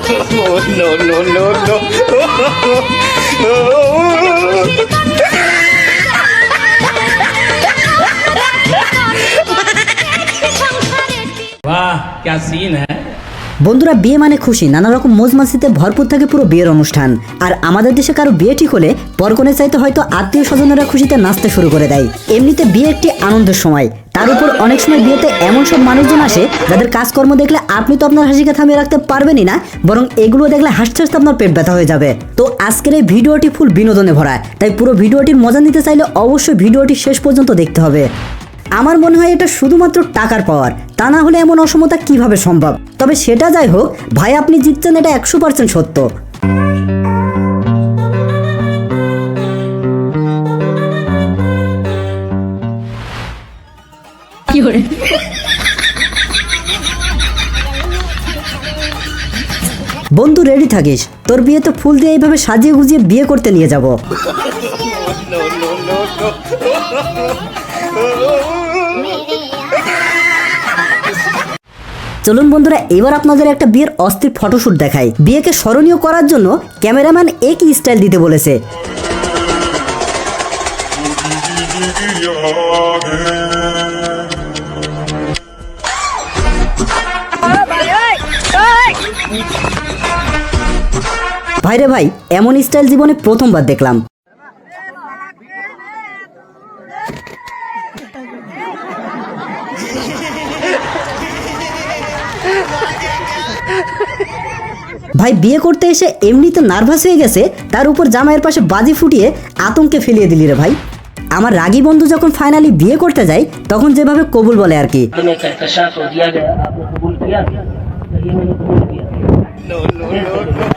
No, no, no, no. वाह क्या scene है। বন্ধুরা বিয়ে মানে খুশি, নানা রকম মौज মাস্তিতে ভরপুর থাকে পুরো বিয়ের অনুষ্ঠান। আর আমাদের দেশে কারো বিয়ে ঠিক হলে পরকনে চাইতে হয়তো আত্মীয় স্বজনেরা খুশিতে নাচতে শুরু করে দেয়। এমনিতে বিয়ে একটি আনন্দের সময়, তার উপর অনেক সময় বিয়েতে এমন সব মানুষজন আসে যাদের কাজকর্ম দেখলে আপনি তো আপনার হাসিকে থামিয়ে রাখতে পারবেনই না, বরং এগুলো দেখলে হাসতে হাসতে আপনার পেট ব্যথা হয়ে যাবে। তো আজকের এই ভিডিওটি ফুল বিনোদনে ভরা, তাই পুরো ভিডিওটির মজা নিতে চাইলে অবশ্যই ভিডিওটি শেষ পর্যন্ত দেখতে হবে। আমার মনে হয় এটা শুধুমাত্র টাকার পাওয়ার, তা না হলে এমন অসমতা কিভাবে সম্ভব। তবে সেটা যাই হোক, ভাই আপনি জিতছেন এটা 100% সত্য। বন্ধু রেডি থাকিস, তোর বিয়েতে ফুল দিয়ে এইভাবে সাজিয়ে গুজিয়ে বিয়ে করতে নিয়ে যাব। No, no, no, no. চলুন বন্ধুরা, এবার আপনাদের একটা বিয়ের অস্থির ফটোশুট দেখাই। বিয়েকে স্মরণীয় করার জন্য ক্যামেরাম্যান একই স্টাইল দিতে বলেছে। ভাইরে ভাই, এমন স্টাইল জীবনে প্রথমবার দেখলাম। ভাই বিয়ে করতে এসে এমনি তো নার্ভাস হয়ে গেছে, তার উপর জামাইয়ের পাশে বাজি ফুটিয়ে আতঙ্কে ফেলিয়ে দিলি রে ভাই। আমার রাগী বন্ধু যখন ফাইনালি বিয়ে করতে যায় তখন যেভাবে কবুল বলে আর কি। No, no, no, no.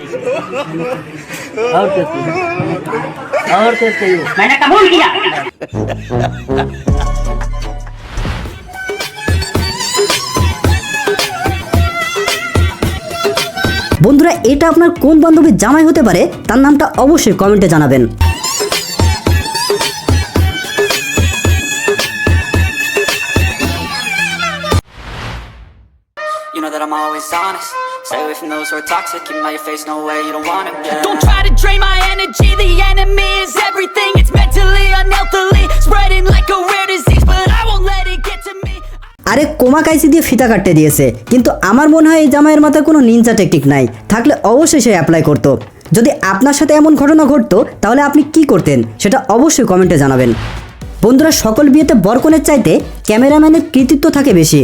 और कैसे मैंने कबूल किया। বন্ধুরা এটা আপনার কোন বান্ধবীর জামাই হতে পারে তার নামটা অবশ্যই কমেন্টে জানাবেন। You know that I'm always honest. Stay away from those who are toxic. Keep 'em out your face, no way, you don't want it. Yeah. Don't try to drain my energy. The enemy is everything. It's mentally, unhealthily, spreading like a rare disease. But I won't let it get to me. আরে coma কাইসি দিয়ে ফিতা কাটতে দিয়েছে, কিন্তু আমার মনে হয় এই জামাইয়ের মাথায় কোনো নিনজা টেকনিক নাই, থাকলে অবশ্যই সে অ্যাপ্লাই করতো। যদি আপনার সাথে এমন ঘটনা ঘটতো তাহলে আপনি কি করতেন সেটা অবশ্যই কমেন্টে জানাবেন। বন্ধুরা সকল বিয়েতে বরকনের চাইতে ক্যামেরাম্যানের কৃতিত্ব থাকে বেশি।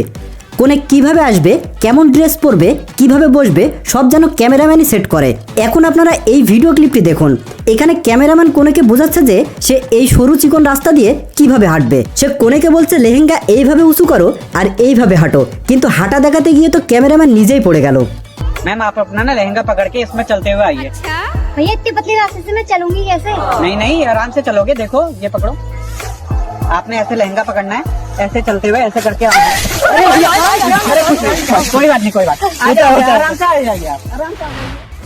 কোনে কিভাবে আসবে, কেমন ড্রেস পরবে, কিভাবে বসবে সব যেন ক্যামেরাম্যানই সেট করে। এখন আপনারা এই ভিডিও ক্লিপটি দেখুন। এখানে ক্যামেরাম্যান কোনেকে বোঝাচ্ছে যে সে এই সরু চিকন রাস্তা দিয়ে কিভাবে হাঁটবে। সে কোনেকে বলছে লেহেঙ্গা এইভাবে উঁচু করো আর এইভাবে হাঁটো, কিন্তু হাঁটা দেখাতে গিয়ে তো ক্যামেরাম্যান নিজেই পড়ে গেল। मैम आप अपना ना लहंगा पकड़ के इसमें चलते हुए आइए। भैया इतनी पतली रास्ते से मैं चलूंगी कैसे? नहीं नहीं आराम से चलोगे, देखो ये पकड़ो, आपने ऐसे लहंगा पकड़ना है, ऐसे चलते हुए ऐसे करके आना है। अरे कुछ नहीं, कोई बात नहीं, कोई बात आराम से आ जाइए आप, आराम से।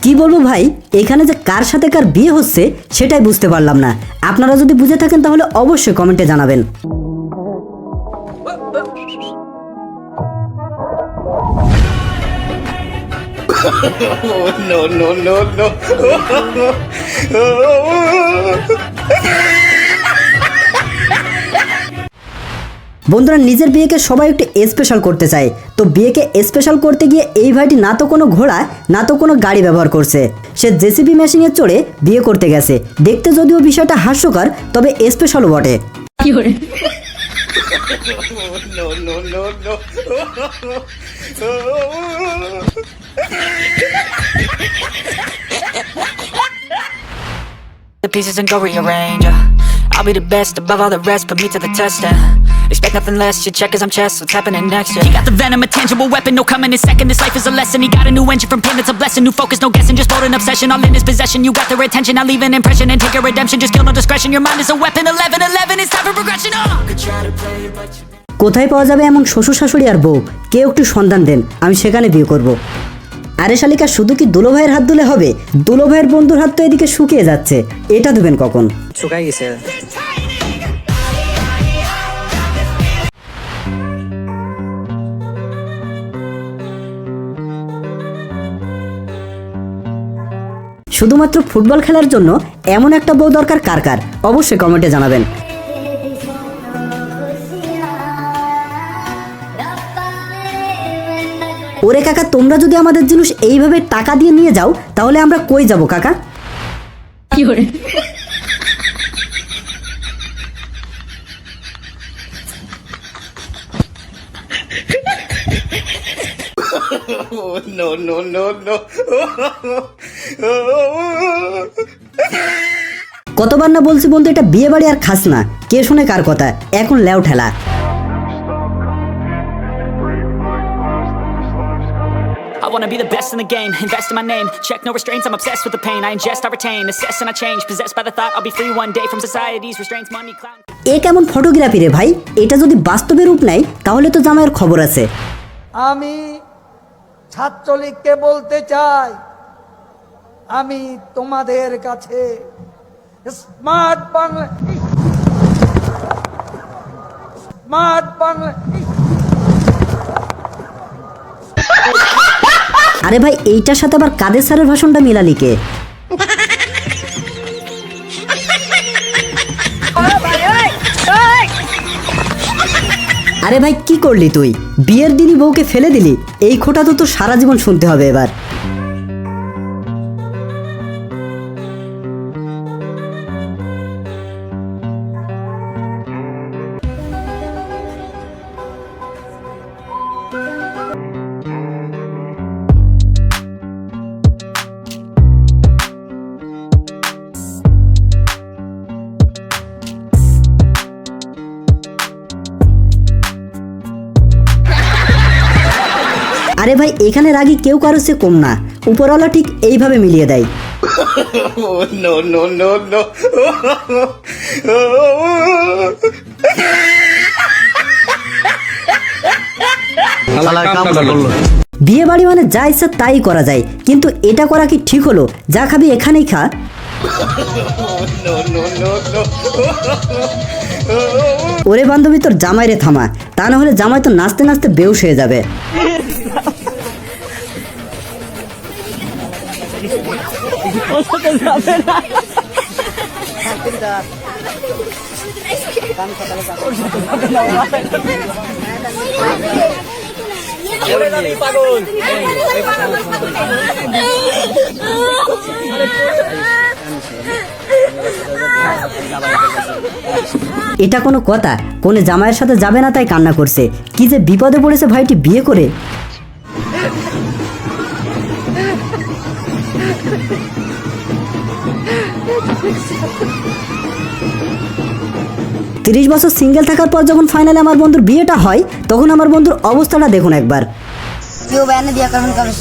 কি বলবো ভাই, এখানে যে কার সাথে কার বিয়ে হচ্ছে সেটাই বুঝতে পারলাম না। আপনারা যদি বুঝে থাকেন তাহলে অবশ্যই কমেন্টে জানাবেন। No, no, no, no. বন্ধুরা নিজের বিয়েকে সবাই একটু স্পেশাল করতে চায়, তো বিয়েকে স্পেশাল করতে গিয়ে এই ভাইটি না তো কোনো ঘোড়া না তো কোনো গাড়ি ব্যবহার করছে। সে জেসিবি মেশিনে চড়ে বিয়ে করতে গেছে। দেখতে যদিও বিষয়টা হাস্যকর, তবে স্পেশালও বটে। No, no, no, no. The pieces and go rearrange. Yeah. I'll be the best above all the rest. Put me to the test. Yeah. Expect nothing less. You check as I'm chess. What's happening next? Yeah. He got the venom, a tangible weapon. No coming in second. This life is a lesson. He got a new engine from pain. It's a blessing. New focus, no guessing. Just bold and obsession. All in his possession. You got their attention. I'll leave an impression and take your redemption. Just kill no discretion. Your mind is a weapon. 11-11. It's time for progression. Could try to play it, but you. কোথায় পাওয়া যাবে এমন শ্বশুর শাশুড়ি আর বউ, কেউ একটু সন্ধান দেন, আমি সেখানে বিয়ে করব। আরে শালিকা, শুধু কি দুলো ভাইয়ের হাত ধুলে হবে? দুলো ভাইয়ের বন্ধুর হাত তো এদিকে শুকিয়ে যাচ্ছে, এটা ধুবেন কখন? শুকাই গেছে। শুধুমাত্র ফুটবল খেলার জন্য এমন একটা বউ দরকার কার কার অবশ্যই কমেন্টে জানাবেন। ওরে কাকা, তোমরা যদি আমাদের জিনিস এইভাবে টাকা দিয়ে নিয়ে যাও তাহলে আমরা কই যাব কাকা? Oh, no, no, no, no. কতবার না বলছি বন্ধু, এটা বিয়ে বাড়ি আর খাস না, কে শুনে কার কথা, এখন লেও ঠেলা। I wanna be the best in the game, invest in my name. Check no restraints, I'm obsessed with the pain. I ingest, I retain, assess and I change. Possessed by the thought I'll be free one day from society's restraints, money, clown. এ কেমন photography রে ভাই? এটা যদি বাস্তবে রূপ নেয় তাহলে তো জামাইয়ের খবর আছে। আমি ছাত্রলীগকে বলতে চাই, আমি তোমাদের কাছে স্মার্ট বাংলা আরে ভাই, এইটার সাথে আবার কাদের স্যারের ভাষণটা মিলালি কে? আরে ভাই, কি করলি তুই? বিয়ের দিনই বউকে ফেলে দিলি? এই খোঁটা তো তোর সারা জীবন শুনতে হবে এবার। আরে ভাই, এখানে রাগী কেউ কারো চেয়ে কম না, উপরওয়ালা ঠিক এইভাবে মিলিয়ে দেয়। Oh, no, no, no, no. বিয়ে বাড়ি মানে যা ইচ্ছা তাই করা যায়, কিন্তু এটা করা কি ঠিক হলো? যা খাবি এখানেই খা। No, no, no, no. ওরে বান্ধবী, তোর জামাইরে থামা, তা না হলে জামাই তো নাচতে নাচতে বেহুশ হয়ে যাবে। এটা কোনো কথা? কোনে জামাইয়ের সাথে যাবে না তাই কান্না করছে। কি যে বিপদে পড়েছে ভাইটি বিয়ে করে। 30 বছর সিঙ্গেল থাকার পর যখন ফাইনালি আমার বন্ধুর বিয়েটা হয়, তখন আমার বন্ধুর অবস্থাটা দেখুন একবার। কেউ বাইনে বিয়া করবেন কবে?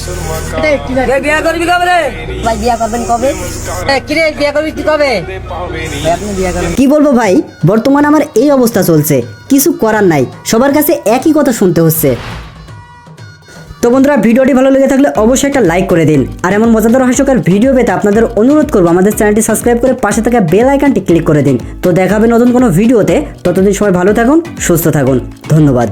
বিয়া করবি কবে রে ভাই বিয়া করবেন কবে? কিরে বিয়া করবি তুই কবে? আপনি বিয়া করবেন? কি বলবো ভাই, বর্তমানে আমার এই অবস্থা চলছে, কিছু করার নাই, সবার কাছে একই কথা শুনতে হচ্ছে। তো বন্ধুরা, ভিডিওটি ভালো লেগে থাকলে অবশ্যই একটা লাইক করে দিন, আর এমন মজাদার হাস্যকর ভিডিও পেতে আপনাদের অনুরোধ করবো আমাদের চ্যানেলটি সাবস্ক্রাইব করে পাশে থাকা বেল আইকনটি ক্লিক করে দিন। তো দেখা হবে নতুন কোনো ভিডিওতে, ততদিন সবাই ভালো থাকুন, সুস্থ থাকুন, ধন্যবাদ।